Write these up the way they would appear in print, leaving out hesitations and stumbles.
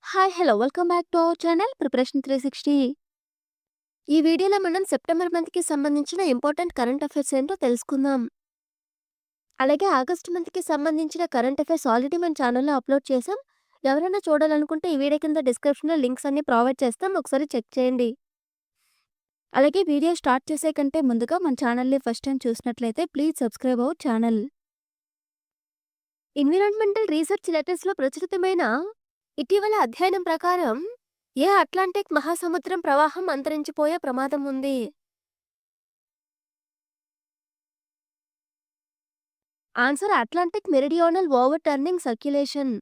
Hi! Hello! Welcome back to our channel preparation 360. ఈ వీడియోలో మనం సెప్టెంబర్ మంత్‌కి సంబంధించిన ఇంపార్టెంట్ కరెంట్ అఫైర్స్ ఏంటో తెలుసుకుందాం. అలాగే ఆగస్ట్ మంత్‌కి సంబంధించిన కరెంట్ అఫైర్స్ ఆల్రెడీ మన ఛానల్‌లో అప్లోడ్ చేశాం. ఎవరైనా చూడాలనుకుంటే ఈ వీడియో కింద డిస్క్రిప్షన్‌లో లింక్స్ అన్నీ ప్రొవైడ్ చేస్తాం. ఒకసారి చెక్ చేయండి. అలాగే వీడియో స్టార్ట్ చేసే కంటే ముందుగా మన ఛానల్‌ని ఫస్ట్ టైం చూసినట్లయితే please subscribe our channel. Environmental research లెటర్స్‌లో ప్రచురితమైన ఇటీవల అధ్యయనం ప్రకారం అట్లాంటిక్ మహాసముద్రం ప్రవాహం అంతరించిపోయే ప్రమాదం ఉంది. Answer Atlantic meridional overturning circulation.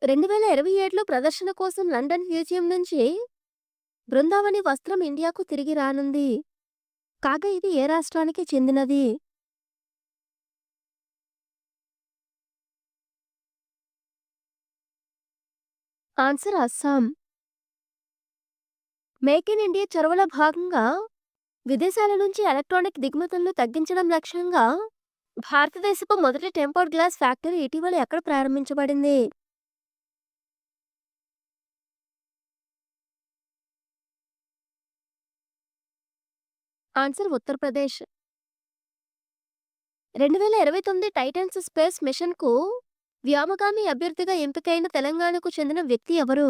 2027లో ప్రదర్శన కోసం లండన్ మ్యూజియం నుంచి బృందావని వస్త్రం ఇండియాకు తిరిగి రానుంది. కాగా ఇది ఏ రాష్ట్రానికి చెందినది? Answer Assam. Make in India చొరవలో భాగంగా విదేశాల నుంచి ఎలక్ట్రానిక్ దిగుమతులను తగ్గించడం లక్ష్యంగా భారతదేశపు మొదటి టెంపర్డ్ గ్లాస్ ఫ్యాక్టరీ ఇటీవల ఎక్కడ ప్రారంభించబడింది? ఆన్సర్ ఉత్తరప్రదేశ్. 2029 టైటన్స్ స్పేస్ మిషన్‌కు వ్యోమగామి అభ్యర్థిగా ఎంపికైన తెలంగాణకు చెందిన వ్యక్తి ఎవరు?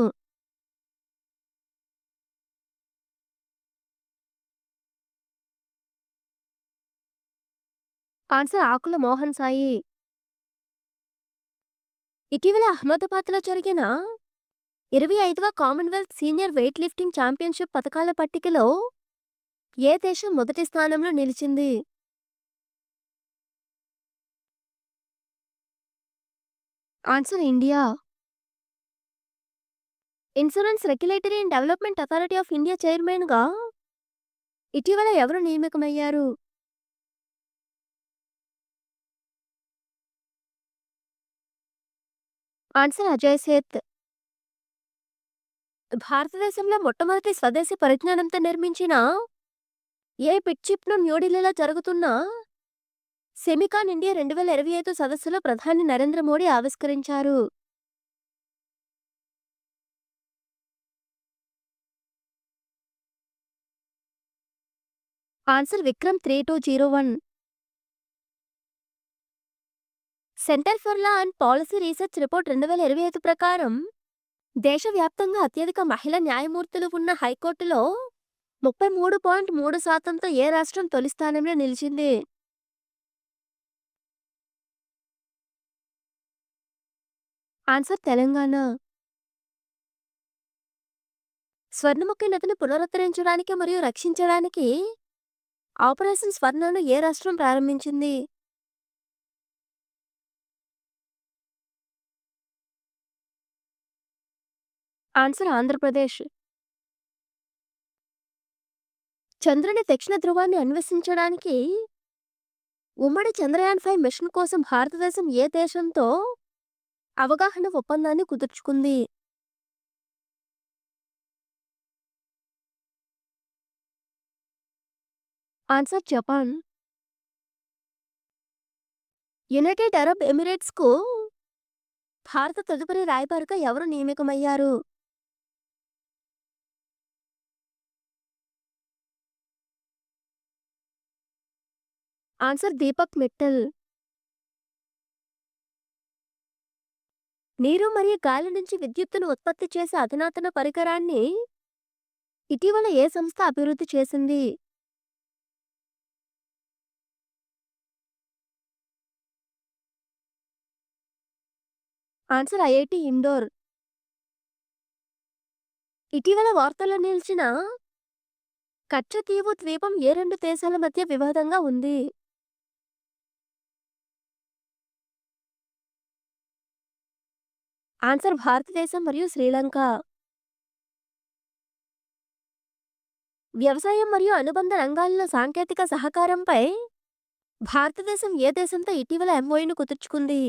ఆన్సర్ ఆకుల మోహన్ సాయి. ఇటీవల అహ్మదాబాద్‌లో జరిగిన 25వ Commonwealth senior weight lifting championship పతకాల పట్టికలో ఏ దేశం మొదటి స్థానంలో నిలిచింది? Answer India. Insurance regulatory and development authority of India చైర్మన్‌గా ఇటీవల ఎవరు నియమితమయ్యారు? Answer Ajay Seth. భారతదేశంలో మొట్టమొదటి స్వదేశీ పరిజ్ఞానంతో నిర్మించిన పిట్ చిప్‌ను న్యూఢిల్లీలో జరుగుతున్న సెమికాన్ ఇండియా 2025 సదస్సులో ప్రధాని నరేంద్ర మోడీ ఆవిష్కరించారు. Answer Vikram 3201. Centre for law and policy research report 2025 ప్రకారం దేశవ్యాప్తంగా అత్యధిక మహిళా న్యాయమూర్తులు ఉన్న హైకోర్టులో 33.3%తో ఏ రాష్ట్రం తొలి స్థానంలో నిలిచింది? ఆన్సర్ తెలంగాణ. స్వర్ణముఖి నదిని పునరుద్ధరించడానికి మరియు రక్షించడానికి ఆపరేషన్ స్వర్ణను ఏ రాష్ట్రం ప్రారంభించింది? ఆన్సర్ ఆంధ్రప్రదేశ్. చంద్రుని దక్షిణ ధృవాన్ని అన్వేషించడానికి ఉమ్మడి చంద్రయాన్-5 మిషన్ కోసం భారతదేశం ఏ దేశంతో అవగాహన ఒప్పందాన్ని కుదుర్చుకుంది? Answer Japan. యునైటెడ్ అరబ్ ఎమిరేట్స్‌కు భారత తదుపరి రాయబారిగా ఎవరు నియమితమయ్యారు? ఆన్సర్ దీపక్ మిట్టల్. నీరు మరియు గాలి నుంచి విద్యుత్తును ఉత్పత్తి చేసే అధునాతన పరికరాన్ని ఇటీవల ఏ సంస్థ అభివృద్ధి చేసింది? Answer IIT Indore. ఇటీవల వార్తల్లో నిలిచిన కచ్చతీవు ద్వీపం ఏ రెండు దేశాల మధ్య వివాదంగా ఉంది? ఆన్సర్ భారతదేశం మరియు శ్రీలంక. వ్యవసాయం మరియు అనుబంధ రంగాల్లో సాంకేతిక సహకారంపై భారతదేశం ఏ దేశంతో ఇటీవల ఎంఓయూను కుదుర్చుకుంది?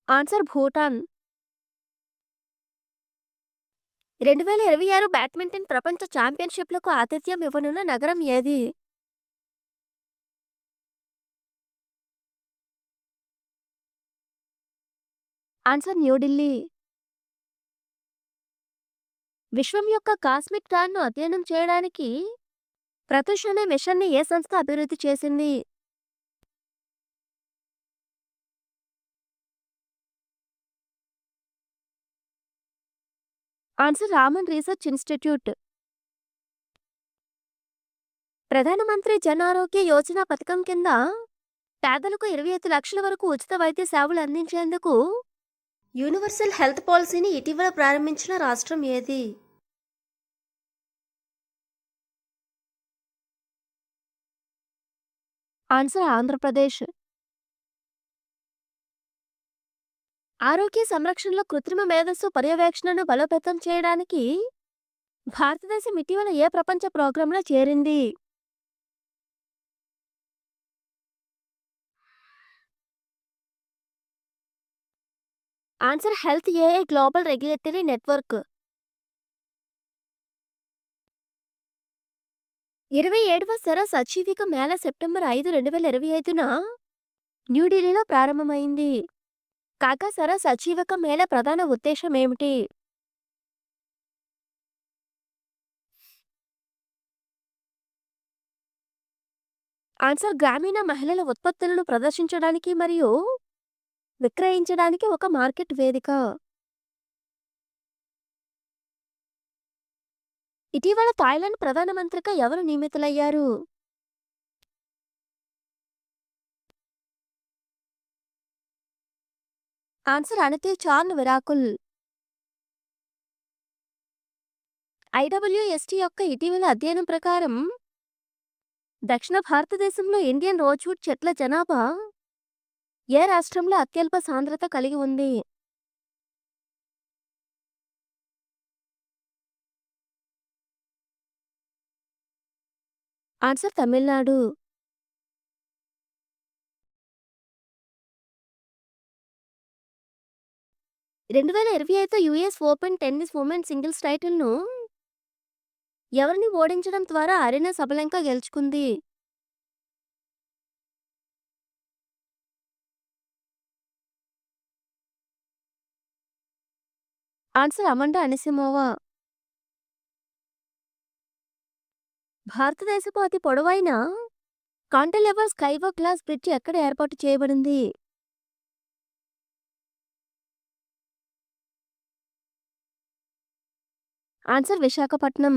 ఆన్సర్ భూటాన్. 2026 బ్యాడ్మింటన్ ప్రపంచ ఛాంపియన్షిప్లకు ఆతిథ్యం ఇవ్వనున్న నగరం ఏది? ఆన్సర్ న్యూఢిల్లీ. విశ్వం యొక్క కాస్మిక్ టార్ను అధ్యయనం చేయడానికి ప్రతుష్ అనే మిషన్ని ఏ సంస్థ అభివృద్ధి చేసింది? Answer Raman research institute. ప్రధానమంత్రి జన్ ఆరోగ్య యోజన పథకం కింద పేదలకు 25 లక్షల వరకు ఉచిత వైద్య సేవలు అందించేందుకు యూనివర్సల్ హెల్త్ పాలసీని ఇటీవల ప్రారంభించిన రాష్ట్రం ఏది? ఆన్సర్ ఆంధ్రప్రదేశ్. ఆరోగ్య సంరక్షణలో కృత్రిమ మేధస్సు పర్యవేక్షణను బలోపేతం చేయడానికి భారతదేశం ఇటీవల ఏ ప్రపంచ ప్రోగ్రాంలో చేరింది? Answer health AI global regulatory network. 27వ సరస్ అచీవిక మేళ సెప్టెంబర్ 5, 2025న న్యూఢిల్లీలో ప్రారంభమైంది. కాగా సరస్ అచీవిక మేళ ప్రధాన ఉద్దేశం ఏమిటి? ఆన్సర్ గ్రామీణ మహిళల ఉత్పత్తులను ప్రదర్శించడానికి మరియు విక్రయించడానికి ఒక మార్కెట్ వేదిక. ఇటీవల థాయిలాండ్ ప్రధానమంత్రిగా ఎవరు నియమితులయ్యారు? ఆన్సర్ అనిత్ చాన్ విరాకుల్. ఐడబ్ల్యూఎస్టీ యొక్క ఇటీవల అధ్యయనం ప్రకారం దక్షిణ భారతదేశంలో ఇండియన్ రోజ్వుడ్ చెట్ల జనాభా ఏ రాష్ట్రంలో అత్యల్ప సాంద్రత కలిగి ఉంది? Answer Tamil Nadu. 2025 US open tennis women singles టైటిల్ను ఎవరిని ఓడించడం ద్వారా అరీనా సబలెంకా గెలుచుకుంది? Answer Amanda Anisimova. భారతదేశపు అతి పొడవైన కాంటిలివర్ స్కైవాక్ గ్లాస్ బ్రిడ్జ్ ఎక్కడ ఏర్పాటు చేయబడింది? ఆన్సర్ విశాఖపట్నం.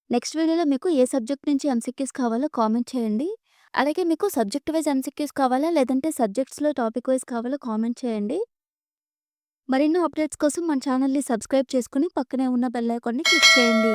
నెక్స్ట్ వీడియోలో మీకు ఏ సబ్జెక్ట్ నుంచి ఎంసీక్యూస్ కావాలో కామెంట్ చేయండి. అలాగే మీకు సబ్జెక్ట్ వైజ్ ఎంసీక్యూస్ కావాలా లేదంటే సబ్జెక్ట్స్లో టాపిక్ వైజ్ కావాలో కామెంట్ చేయండి. మరిన్నో అప్డేట్స్ కోసం మన ఛానల్ని సబ్స్క్రైబ్ చేసుకుని పక్కనే ఉన్న బెల్ ఐకాన్ని క్లిక్ చేయండి.